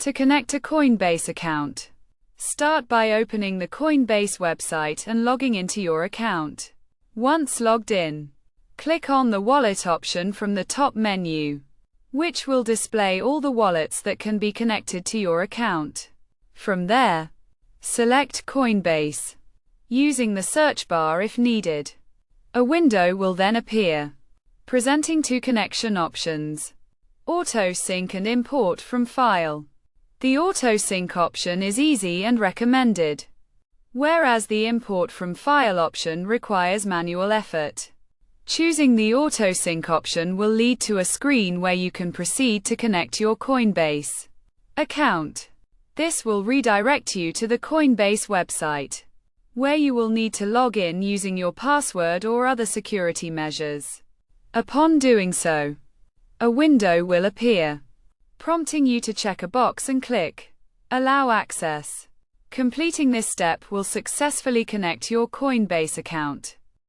To connect a Coinbase account, start by opening the Coinbase website and logging into your account. Once logged in, click on the Wallet option from the top menu, which will display all the wallets that can be connected to your account. From there, select Coinbase, using the search bar if needed. A window will then appear, presenting two connection options: Auto Sync and Import from File. The Auto Sync option is easy and recommended, whereas the Import from File option requires manual effort. Choosing the Auto Sync option will lead to a screen where you can proceed to connect your Coinbase account. This will redirect you to the Coinbase website, where you will need to log in using your password or other security measures. Upon doing so, a window will appear, prompting you to check a box and click Allow Access. Completing this step will successfully connect your Coinbase account.